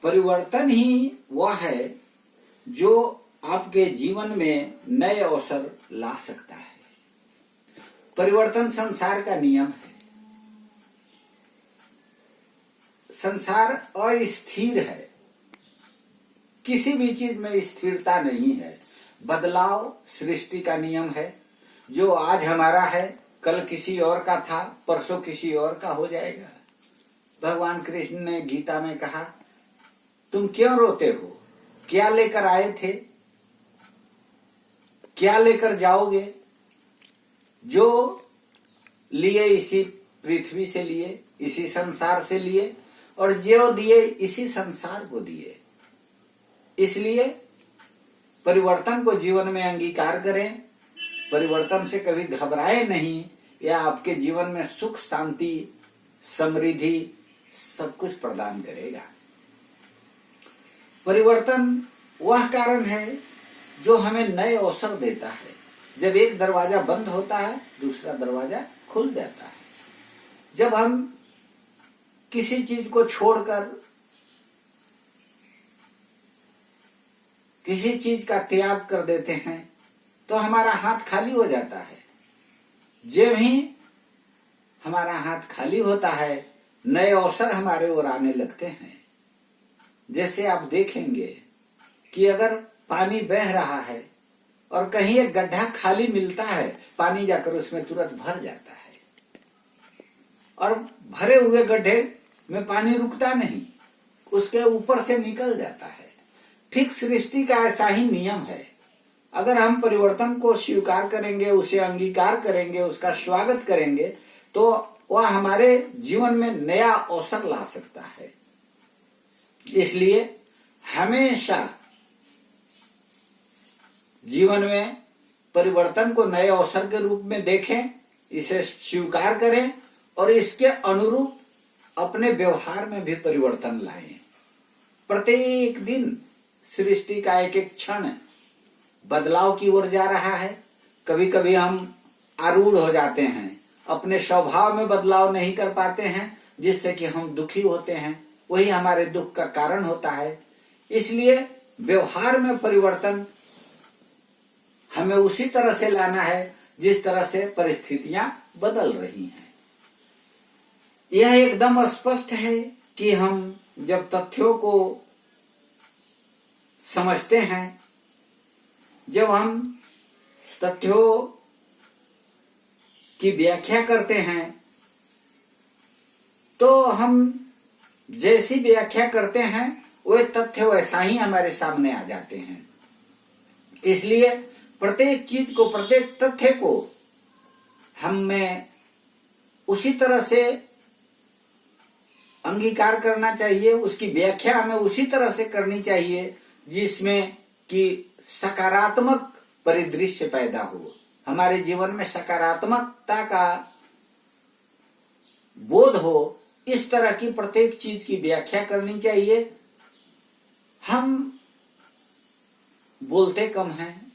परिवर्तन ही वह है जो आपके जीवन में नए अवसर ला सकता है। परिवर्तन संसार का नियम है। संसार अस्थिर है, किसी भी चीज में स्थिरता नहीं है। बदलाव सृष्टि का नियम है। जो आज हमारा है कल किसी और का था, परसों किसी और का हो जाएगा। भगवान कृष्ण ने गीता में कहा, तुम क्यों रोते हो? क्या लेकर आए थे, क्या लेकर जाओगे? जो लिए इसी पृथ्वी से लिए, इसी संसार से लिए, और जो दिए इसी संसार को दिए। इसलिए परिवर्तन को जीवन में अंगीकार करें, परिवर्तन से कभी घबराए नहीं। यह आपके जीवन में सुख, शांति, समृद्धि सब कुछ प्रदान करेगा। परिवर्तन वह कारण है जो हमें नए अवसर देता है। जब एक दरवाजा बंद होता है दूसरा दरवाजा खुल जाता है। जब हम किसी चीज को छोड़कर किसी चीज का त्याग कर देते हैं तो हमारा हाथ खाली हो जाता है। जब ही हमारा हाथ खाली होता है नए अवसर हमारे ओर आने लगते हैं। जैसे आप देखेंगे कि अगर पानी बह रहा है और कहीं एक गड्ढा खाली मिलता है, पानी जाकर उसमें तुरंत भर जाता है और भरे हुए गड्ढे में पानी रुकता नहीं, उसके ऊपर से निकल जाता है। ठीक सृष्टि का ऐसा ही नियम है। अगर हम परिवर्तन को स्वीकार करेंगे, उसे अंगीकार करेंगे, उसका स्वागत करेंगे, तो वह हमारे जीवन में नया अवसर ला सकता है। इसलिए हमेशा जीवन में परिवर्तन को नए अवसर के रूप में देखें, इसे स्वीकार करें और इसके अनुरूप अपने व्यवहार में भी परिवर्तन लाएं। प्रत्येक दिन सृष्टि का एक एक क्षण बदलाव की ओर जा रहा है। कभी कभी हम आरूढ़ हो जाते हैं, अपने स्वभाव में बदलाव नहीं कर पाते हैं, जिससे कि हम दुखी होते हैं। वही हमारे दुख का कारण होता है। इसलिए व्यवहार में परिवर्तन हमें उसी तरह से लाना है जिस तरह से परिस्थितियां बदल रही हैं। यह एकदम स्पष्ट है कि हम जब तथ्यों को समझते हैं, जब हम तथ्यों की व्याख्या करते हैं, तो हम जैसी व्याख्या करते हैं वे तथ्य वैसा ही हमारे सामने आ जाते हैं। इसलिए प्रत्येक चीज को, प्रत्येक तथ्य को हमें उसी तरह से अंगीकार करना चाहिए, उसकी व्याख्या हमें उसी तरह से करनी चाहिए जिसमें कि सकारात्मक परिदृश्य पैदा हो, हमारे जीवन में सकारात्मकता का बोध हो। इस तरह की प्रत्येक चीज की व्याख्या करनी चाहिए। हम बोलते कम हैं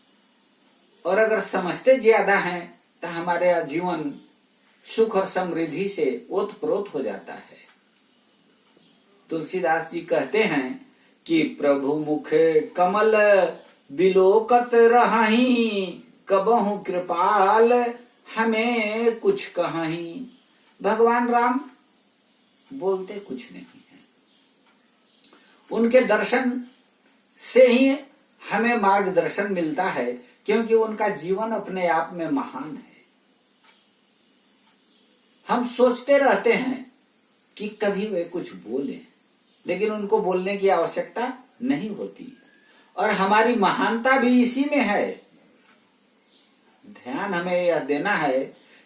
और अगर समझते ज्यादा हैं तो हमारे जीवन सुख और समृद्धि से ओतप्रोत हो जाता है। तुलसीदास जी कहते हैं कि प्रभु मुखे कमल बिलोकत रहाही, कबहु कृपाल हमें कुछ कहाही। भगवान राम बोलते कुछ नहीं है, उनके दर्शन से ही हमें मार्गदर्शन मिलता है, क्योंकि उनका जीवन अपने आप में महान है। हम सोचते रहते हैं कि कभी वे कुछ बोले, लेकिन उनको बोलने की आवश्यकता नहीं होती। और हमारी महानता भी इसी में है। ध्यान हमें यह देना है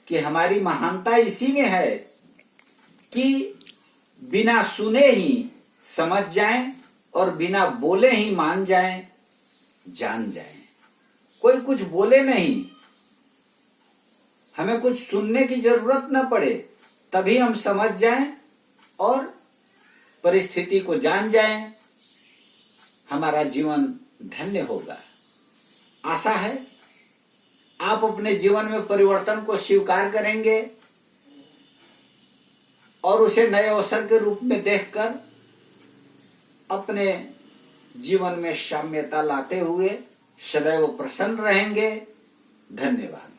कि हमारी महानता इसी में है कि बिना सुने ही समझ जाएं और बिना बोले ही मान जाएं, जान जाएं। कोई कुछ बोले नहीं, हमें कुछ सुनने की जरूरत न पड़े, तभी हम समझ जाएं और परिस्थिति को जान जाएं, हमारा जीवन धन्य होगा। आशा है आप अपने जीवन में परिवर्तन को स्वीकार करेंगे और उसे नए अवसर के रूप में देखकर अपने जीवन में साम्यता लाते हुए सदैव प्रसन्न रहेंगे। धन्यवाद।